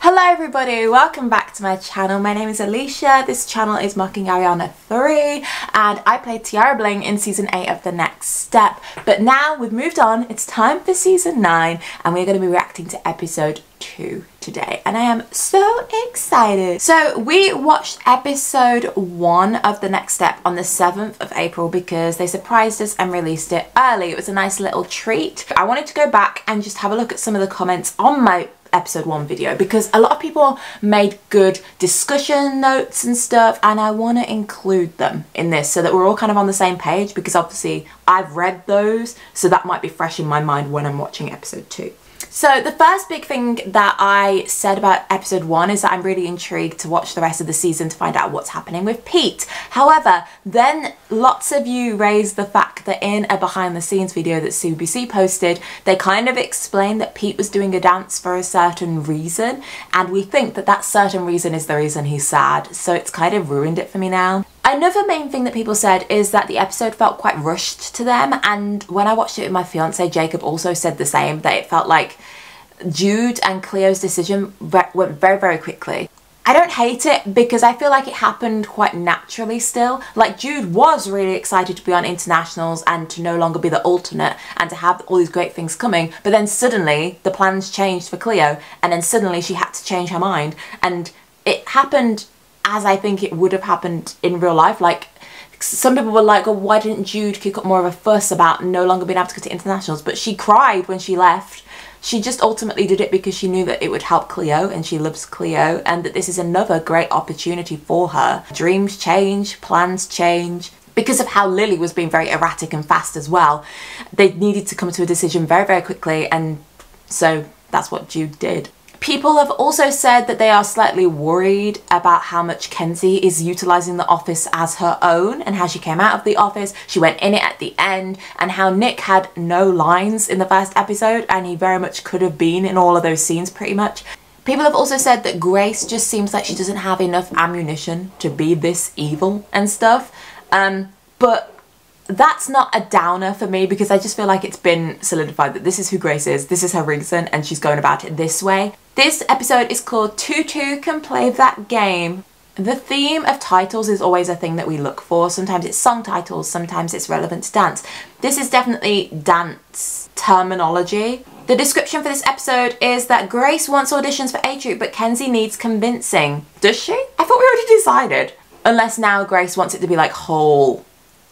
Hello everybody, welcome back to my channel. My name is Alicia. This channel is Mocking Ariana 3 and I played Tiara Bling in season 8 of The Next Step. But now we've moved on, it's time for season 9 and we're going to be reacting to episode 2 today and I am so excited. So we watched episode 1 of The Next Step on the 7th of April because they surprised us and released it early. It was a nice little treat. I wanted to go back and just have a look at some of the comments on my episode 1 video because a lot of people made good discussion notes and stuff and I want to include them in this so that we're all kind of on the same page, because obviously I've read those, so that might be fresh in my mind when I'm watching episode 2. So the first big thing that I said about episode 1 is that I'm really intrigued to watch the rest of the season to find out what's happening with Pete. However, then lots of you raised the fact that in a behind the scenes video that CBC posted, they kind of explained that Pete was doing a dance for a certain reason, and we think that that certain reason is the reason he's sad, so it's kind of ruined it for me now. Another main thing that people said is that the episode felt quite rushed to them, and when I watched it with my fiance Jacob also said the same, that it felt like Jude and Cleo's decision went very quickly. I don't hate it because I feel like it happened quite naturally still. Like, Jude was really excited to be on internationals and to no longer be the alternate and to have all these great things coming, but then suddenly the plans changed for Cleo and then suddenly she had to change her mind, and it happened as I think it would have happened in real life. Like, some people were like, oh, why didn't Jude kick up more of a fuss about no longer being able to go to internationals? But she cried when she left. She just ultimately did it because she knew that it would help Cleo and she loves Cleo and that this is another great opportunity for her. Dreams change, plans change. Because of how Lily was being very erratic and fast as well, they needed to come to a decision very quickly, and so that's what Jude did. People have also said that they are slightly worried about how much Kenzie is utilising the office as her own and how she came out of the office, she went in it at the end, and how Nick had no lines in the first episode and he very much could have been in all of those scenes pretty much. People have also said that Grace just seems like she doesn't have enough ammunition to be this evil and stuff, but that's not a downer for me because I just feel like it's been solidified that this is who Grace is, this is her reason, and she's going about it this way. This episode is called Tutu Can Play That Game. The theme of titles is always a thing that we look for. Sometimes it's song titles, sometimes it's relevant to dance. This is definitely dance terminology. The description for this episode is that Grace wants auditions for A Troop, but Kenzie needs convincing. Does she? I thought we already decided. Unless now Grace wants it to be like whole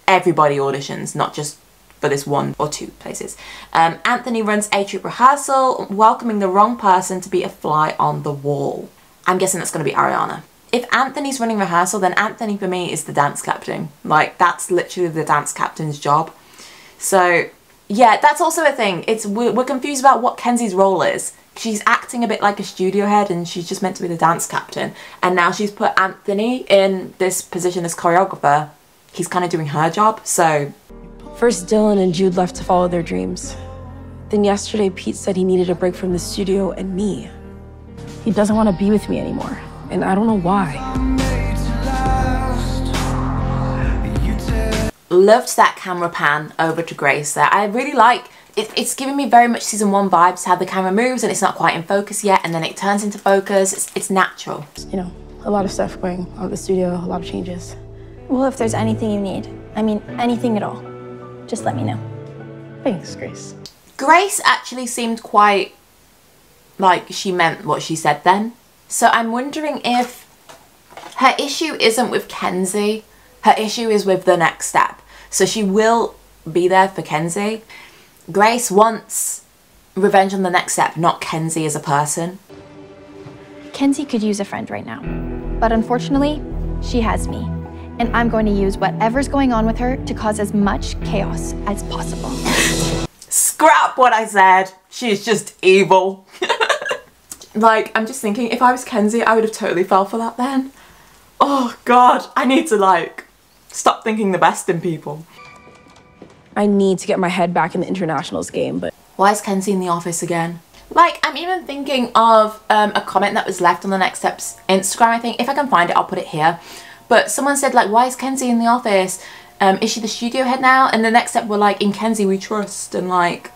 everybody auditions, not just for this 1 or 2 places. Anthony runs A Troop rehearsal, welcoming the wrong person to be a fly on the wall. I'm guessing that's going to be Ariana. If Anthony's running rehearsal, then Anthony for me is the dance captain. Like, that's literally the dance captain's job. So yeah, that's also a thing. We're confused about what Kenzie's role is. She's acting a bit like a studio head and she's just meant to be the dance captain. And now she's put Anthony in this position as choreographer. He's kind of doing her job, so. First, Dylan and Jude left to follow their dreams. Then yesterday, Pete said he needed a break from the studio and me. He doesn't want to be with me anymore, and I don't know why. Loved that camera pan over to Grace there. I really like, it's giving me very much season 1 vibes, how the camera moves and it's not quite in focus yet and then it turns into focus. It's natural. You know, a lot of stuff going on at the studio, a lot of changes. Well, if there's anything you need, I mean anything at all, just let me know. Thanks, Grace. Grace actually seemed quite like she meant what she said then. So I'm wondering if her issue isn't with Kenzie, her issue is with The Next Step. So she will be there for Kenzie. Grace wants revenge on The Next Step, not Kenzie as a person. Kenzie could use a friend right now, but unfortunately, she has me. And I'm going to use whatever's going on with her to cause as much chaos as possible. Scrap what I said. She's just evil. Like, I'm just thinking, if I was Kenzie, I would have totally fell for that then. Oh God, I need to like, stop thinking the best in people. I need to get my head back in the internationals game, but. Why is Kenzie in the office again? Like, I'm even thinking of a comment that was left on The Next Step's Instagram, I think. If I can find it, I'll put it here. But someone said, like, why is Kenzie in the office? Is she the studio head now? And The Next Step were like, in Kenzie we trust. And like,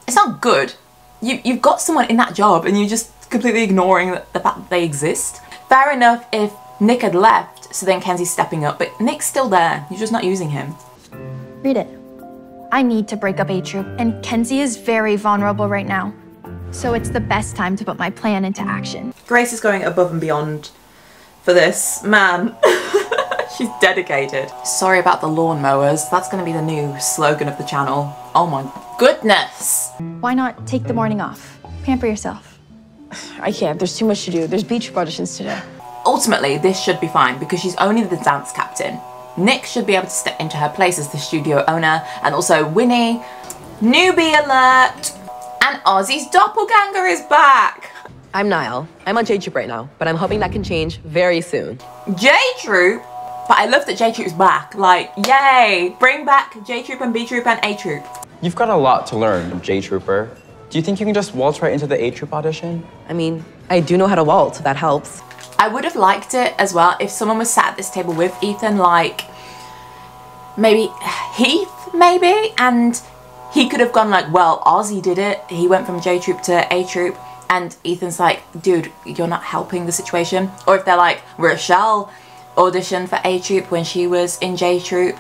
it's not good. You've got someone in that job and you just completely ignoring the fact that they exist. Fair enough if Nick had left, so then Kenzie's stepping up, but Nick's still there. You're just not using him. Read it. I need to break up A Troop, and Kenzie is very vulnerable right now. So it's the best time to put my plan into action. Grace is going above and beyond for this. Man, she's dedicated. Sorry about the lawnmowers. That's going to be the new slogan of the channel. Oh my goodness. Why not take the morning off? Pamper yourself. I can't. There's too much to do. There's B Troop auditions today. Ultimately, this should be fine because she's only the dance captain. Nick should be able to step into her place as the studio owner, and also Winnie. Newbie alert! And Ozzy's doppelganger is back! I'm Niall. I'm on J Troop right now, but I'm hoping that can change very soon. J Troop? But I love that J Troop's back. Like, yay! Bring back J Troop and B Troop and A Troop. You've got a lot to learn, J Trooper. Do you think you can just waltz right into the A Troop audition? I mean, I do know how to waltz, if that helps. I would have liked it as well if someone was sat at this table with Ethan, like maybe Heath, maybe, and he could have gone like, well, Ozzy did it. He went from J Troop to A Troop, and Ethan's like, dude, you're not helping the situation. Or if they're like, Rochelle auditioned for A Troop when she was in J Troop,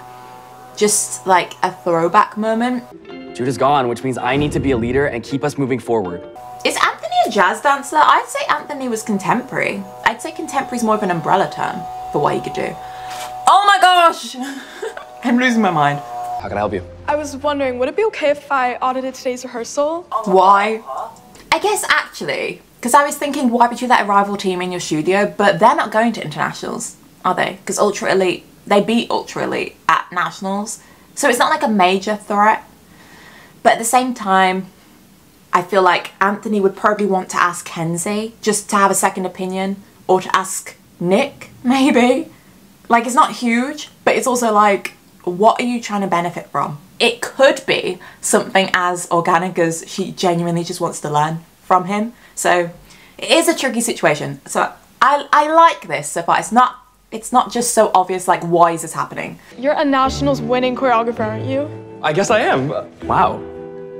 just like a throwback moment. Jude is gone, which means I need to be a leader and keep us moving forward. Is Anthony a jazz dancer? I'd say Anthony was contemporary. I'd say contemporary's more of an umbrella term for what he could do. Oh my gosh! I'm losing my mind. How can I help you? I was wondering, would it be okay if I audited today's rehearsal? Why? I guess actually, because I was thinking, why would you let a rival team in your studio? But they're not going to internationals, are they? Because Ultra Elite, they beat Ultra Elite at nationals. So it's not like a major threat. But at the same time, I feel like Anthony would probably want to ask Kenzie just to have a second opinion, or to ask Nick, maybe. Like, it's not huge, but it's also like, what are you trying to benefit from? It could be something as organic as she genuinely just wants to learn from him. So it is a tricky situation. So I like this so far. It's not just so obvious, like, why is this happening? You're a nationals winning choreographer, aren't you? I guess I am. Wow.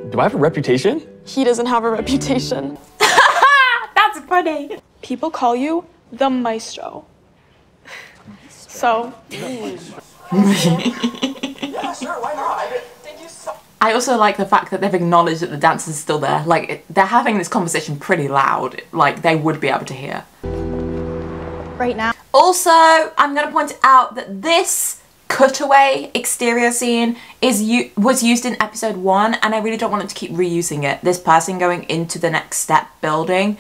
Do I have a reputation? He doesn't have a reputation. That's funny. People call you the maestro. So. I also like the fact that they've acknowledged that the dancer's still there. Like, they're having this conversation pretty loud. Like, they would be able to hear. Right now. Also, I'm going to point out that this cutaway exterior scene was used in episode 1, and I really don't want them to keep reusing it. This person going into the Next Step building.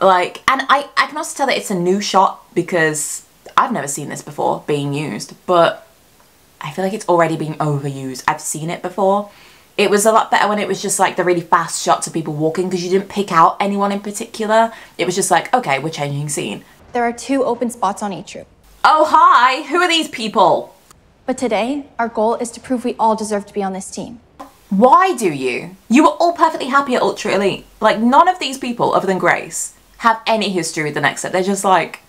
Like, and I can also tell that it's a new shot because I've never seen this before being used, but I feel like it's already being overused. I've seen it before. It was a lot better when it was just like the really fast shots of people walking because you didn't pick out anyone in particular. It was just like, okay, we're changing scene. There are 2 open spots on A Troop. Oh, hi! Who are these people? But today, our goal is to prove we all deserve to be on this team. Why do you? You were all perfectly happy at Ultra Elite. Like, none of these people, other than Grace, have any history with the Next Step. They're just like,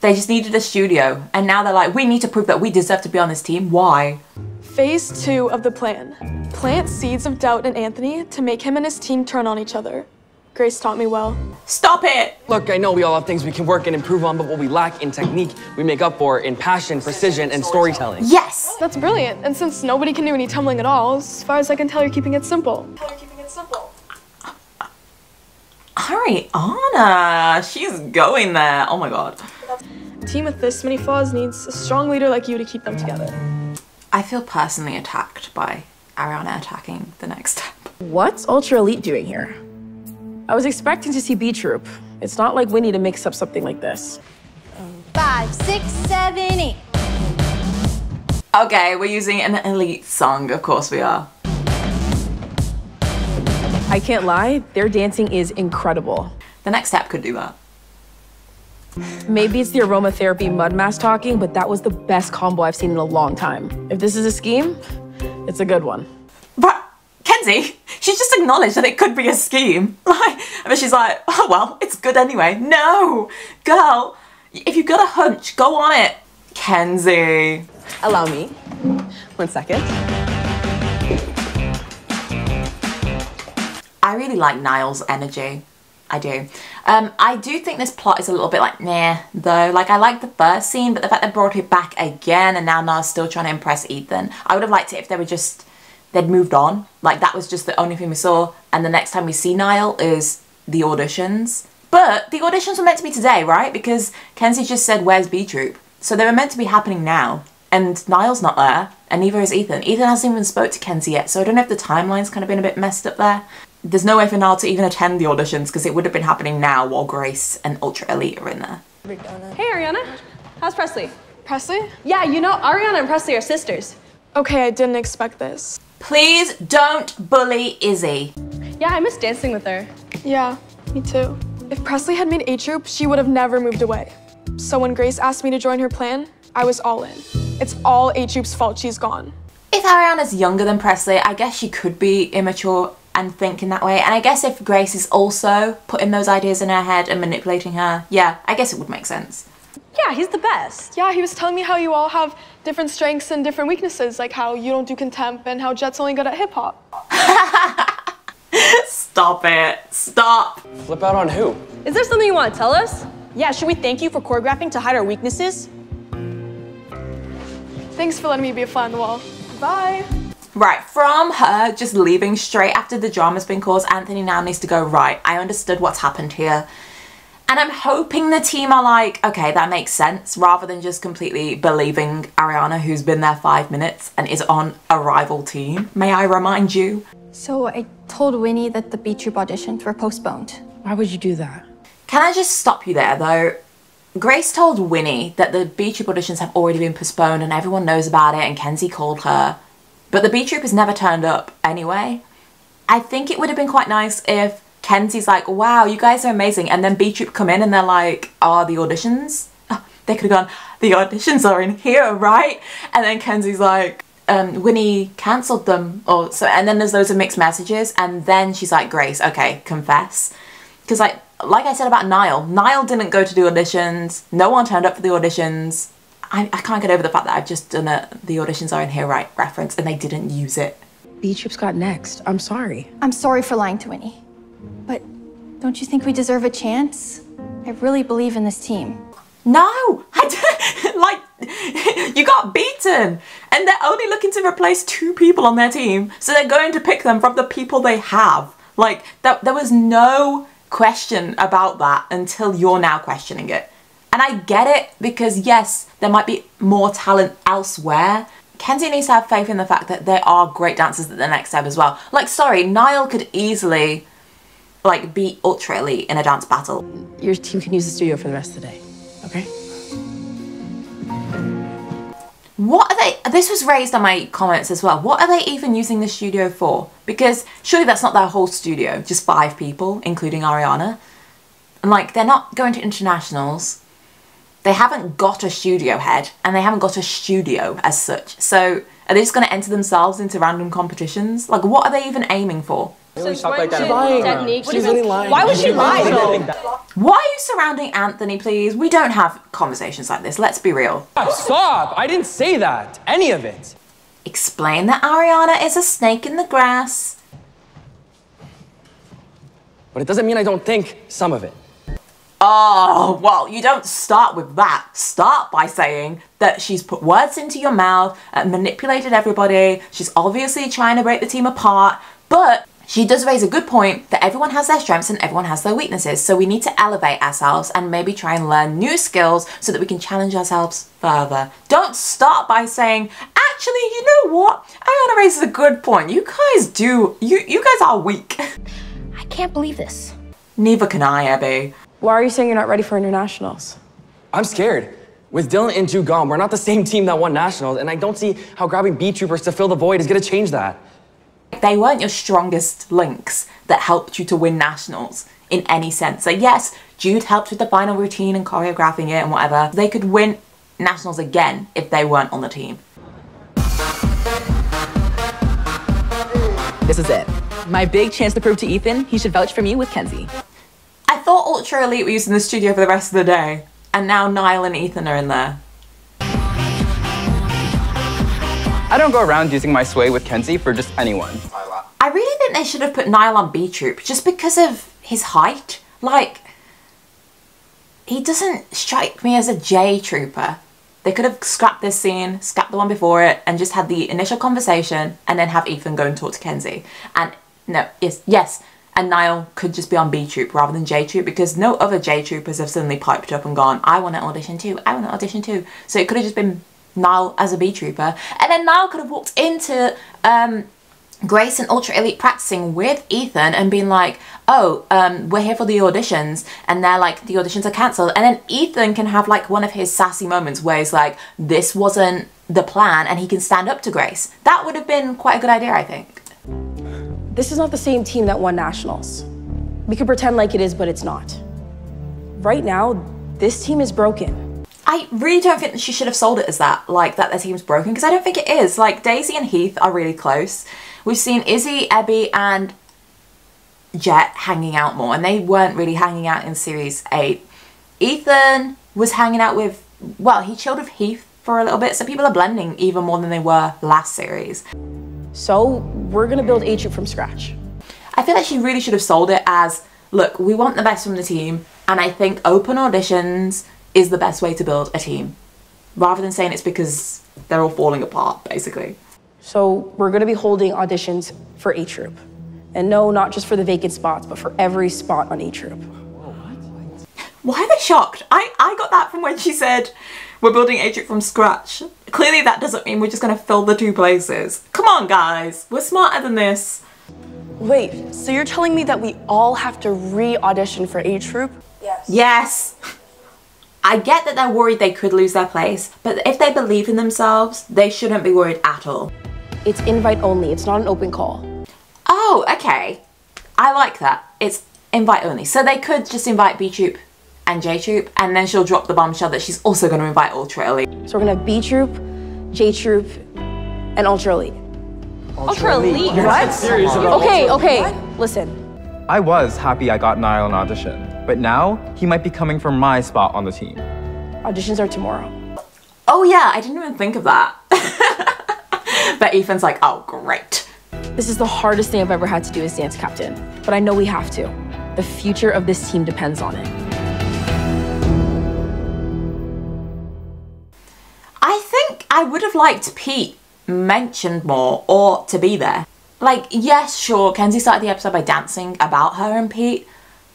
they just needed a studio. And now they're like, we need to prove that we deserve to be on this team. Why? Phase 2 of the plan. Plant seeds of doubt in Anthony to make him and his team turn on each other. Grace taught me well. Stop it! Look, I know we all have things we can work and improve on, but what we lack in technique, we make up for in passion, precision, and storytelling. Yes! That's brilliant. And since nobody can do any tumbling at all, as far as I can tell, you're keeping it simple. Ariana, she's going there. Oh my god. A team with this many flaws needs a strong leader like you to keep them together. I feel personally attacked by Ariana attacking the Next Step. What's Ultra Elite doing here? I was expecting to see B Troop. It's not like Winnie to mix up something like this. 5, 6, 7, 8. Okay, we're using an Elite song. Of course we are. I can't lie, their dancing is incredible. The Next Step could do that. Maybe it's the aromatherapy mud mask talking, but that was the best combo I've seen in a long time. If this is a scheme, it's a good one. But Kenzie, she's just acknowledged that it could be a scheme. Like, but she's like, oh well, it's good anyway. No, girl, if you've got a hunch, go on it. Kenzie. Allow me. 1 second. I really like Niall's energy. I do. I do think this plot is a little bit like, nah, though. Like, I like the first scene, but the fact they brought it back again and now Niall's still trying to impress Ethan. I would have liked it if they were just, they'd moved on. Like, that was just the only thing we saw. And the next time we see Niall is the auditions. But the auditions were meant to be today, right? Because Kenzie just said, where's B-Troop? So they were meant to be happening now. And Niall's not there, and neither is Ethan. Ethan hasn't even spoke to Kenzie yet, so I don't know if the timeline's kind of been a bit messed up there. There's no way for Niall to even attend the auditions because it would have been happening now while Grace and Ultra Elite are in there. Hey, Ariana. How's Presley? Presley? Yeah, you know, Ariana and Presley are sisters. Okay, I didn't expect this. Please don't bully Izzy. Yeah, I miss dancing with her. Yeah, me too. If Presley had made A-Troop, she would have never moved away. So when Grace asked me to join her plan, I was all in. It's all A-Troop's fault she's gone. If Ariana's younger than Presley, I guess she could be immature and think in that way. And I guess if Grace is also putting those ideas in her head and manipulating her, yeah, I guess it would make sense. Yeah, he's the best. Yeah, he was telling me how you all have different strengths and different weaknesses, like how you don't do contempt and how Jet's only good at hip-hop. Stop it. Stop. Flip out on who? Is there something you want to tell us? Yeah, should we thank you for choreographing to hide our weaknesses? Thanks for letting me be a fly on the wall. Bye. Right, from her just leaving straight after the drama's been caused, Anthony now needs to go, right, I understood what's happened here. And I'm hoping the team are like, okay, that makes sense, rather than just completely believing Ariana, who's been there 5 minutes and is on a rival team. May I remind you? So I told Winnie that the B-Troop auditions were postponed. Why would you do that? Can I just stop you there, though? Grace told Winnie that the B-Troop auditions have already been postponed and everyone knows about it and Kenzie called her. But the B-Troop has never turned up anyway. I think it would have been quite nice if Kenzie's like, wow, you guys are amazing. And then B-Troop come in and they're like, are the auditions? Oh, they could have gone, the auditions are in here, right? And then Kenzie's like, Winnie cancelled them. Or so, and then there's loads of mixed messages. And then she's like, Grace, okay, confess. Because like I said about Niall didn't go to the auditions. No one turned up for the auditions. I can't get over the fact that I've just done the auditions are in here, right, reference, and they didn't use it. B-Troop's got next. I'm sorry. I'm sorry for lying to Winnie. But don't you think we deserve a chance? I really believe in this team. No! Like, you got beaten! And they're only looking to replace 2 people on their team, so they're going to pick them from the people they have. Like, there was no question about that until you're now questioning it. And I get it because yes, there might be more talent elsewhere. Kenzie needs to have faith in the fact that there are great dancers at the next step as well. Like, sorry, Niall could easily like beat Ultra Elite in a dance battle. Your team can use the studio for the rest of the day, okay? What are they, this was raised on my comments as well, what are they even using the studio for? Because surely that's not their whole studio, just 5 people, including Ariana. And like, they're not going to internationals. They haven't got a studio head, and they haven't got a studio as such. So are they just going to enter themselves into random competitions? Like, what are they even aiming for? Since talk like that when about did She's really lying. Why would she lie though? Why are you surrounding Anthony, please? We don't have conversations like this, let's be real. Stop! I didn't say that. Any of it. Explain that Ariana is a snake in the grass. But it doesn't mean I don't think some of it. Oh, well, you don't start with that. Start by saying that she's put words into your mouth and manipulated everybody. She's obviously trying to break the team apart, but she does raise a good point that everyone has their strengths and everyone has their weaknesses. So we need to elevate ourselves and maybe try and learn new skills so that we can challenge ourselves further. Don't start by saying, actually, you know what? Ariana raises a good point. You guys are weak. I can't believe this. Neither can I, Abby. Why are you saying you're not ready for internationals? I'm scared. With Dylan and Ju gone, we're not the same team that won nationals, and I don't see how grabbing B-Troopers to fill the void is gonna change that. They weren't your strongest links that helped you to win nationals in any sense. So yes, Jude helped with the final routine and choreographing it and whatever. They could win nationals again if they weren't on the team. This is it. My big chance to prove to Ethan he should vouch for me with Kenzie. I thought Ultra Elite were using the studio for the rest of the day, and now Niall and Ethan are in there. I don't go around using my sway with Kenzie for just anyone. I really think they should have put Niall on B-Troop just because of his height. Like, he doesn't strike me as a J Trooper. They could have scrapped this scene, scrapped the one before it, and just had the initial conversation and then have Ethan go and talk to Kenzie. And no, yes, and Niall could just be on B Troop rather than J Troop, because no other J Troopers have suddenly piped up and gone, I want to audition too, I want to audition too. So it could have just been Niall as a B Trooper. And then Niall could have walked into Grace and Ultra Elite practicing with Ethan and been like, oh, we're here for the auditions, and they're like, the auditions are cancelled, and then Ethan can have like one of his sassy moments where he's like, this wasn't the plan, and he can stand up to Grace. That would have been quite a good idea, I think. This is not the same team that won nationals. We could pretend like it is, but it's not. Right now, this team is broken. I really don't think that she should have sold it as that, like that their team's broken, because I don't think it is. Like, Daisy and Heath are really close. We've seen Izzy, Ebby, and Jet hanging out more, and they weren't really hanging out in Series 8. Ethan was hanging out with, well, he chilled with Heath for a little bit, so people are blending even more than they were last series. So we're gonna build A Troop from scratch. I feel like she really should have sold it as, look, we want the best from the team, and I think open auditions is the best way to build a team, rather than saying it's because they're all falling apart, basically. So we're gonna be holding auditions for A Troop. And no, not just for the vacant spots, but for every spot on A Troop. Why are they shocked? I got that from when she said, we're building A Troop from scratch. Clearly that doesn't mean we're just gonna fill the 2 places. Come on, guys, we're smarter than this. Wait, so you're telling me that we all have to re-audition for A Troop? Yes. I get that they're worried they could lose their place, but if they believe in themselves, they shouldn't be worried at all. It's invite only, it's not an open call. Oh, okay. I like that. It's invite only. So they could just invite B Troop and J Troop, and then she'll drop the bombshell that she's also going to invite Ultra Elite. So we're gonna have B Troop, J Troop, and Ultra Elite. Ultra Elite? What? Okay, listen. I was happy I got Niall an audition, but now he might be coming for my spot on the team. Auditions are tomorrow. Oh yeah, I didn't even think of that. But Ethan's like, oh great. This is the hardest thing I've ever had to do as dance captain, but I know we have to. The future of this team depends on it. I think I would have liked Pete mentioned more, or to be there. Like, yes, sure, Kenzie started the episode by dancing about her and Pete,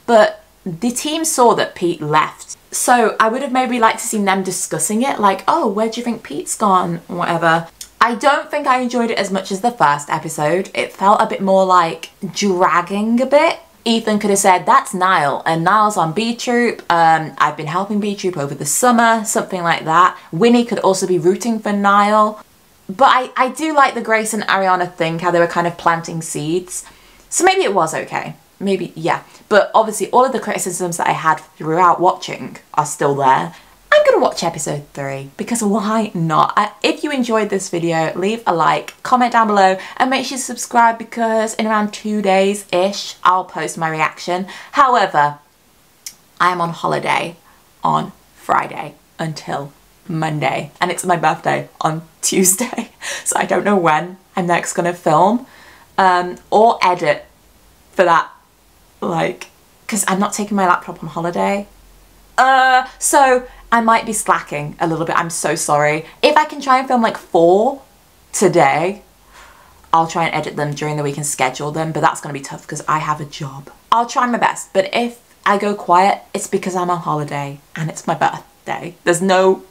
but the team saw that Pete left. So I would have maybe liked to see them discussing it, like, oh, where do you think Pete's gone, whatever. I don't think I enjoyed it as much as the first episode. It felt a bit more like dragging a bit. Ethan could have said, that's Niall, and Niall's on B Troop. I've been helping B Troop over the summer, something like that. Winnie could also be rooting for Niall. But I do like the Grace and Ariana thing, how they were kind of planting seeds. So maybe it was okay. Maybe, yeah. But obviously all of the criticisms that I had throughout watching are still there. I'm gonna watch episode 3 because why not? If you enjoyed this video, leave a like, comment down below, and make sure to subscribe because in around 2 days-ish, I'll post my reaction. However, I am on holiday on Friday until Monday, and it's my birthday on Tuesday, so I don't know when I'm next gonna film or edit for that, like, because I'm not taking my laptop on holiday. So I might be slacking a little bit. I'm so sorry. If I can try and film like 4 today, I'll try and edit them during the week and schedule them, but that's gonna be tough because I have a job. I'll try my best, but if I go quiet, it's because I'm on holiday and it's my birthday. There's no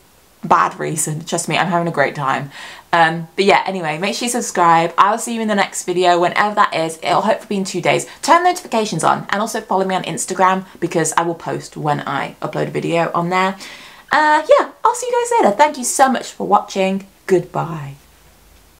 bad reason. Trust me, I'm having a great time. But yeah, anyway, make sure you subscribe. I'll see you in the next video, whenever that is. It'll hopefully be in 2 days. Turn notifications on and also follow me on Instagram because I will post when I upload a video on there. Yeah, I'll see you guys later. Thank you so much for watching. Goodbye.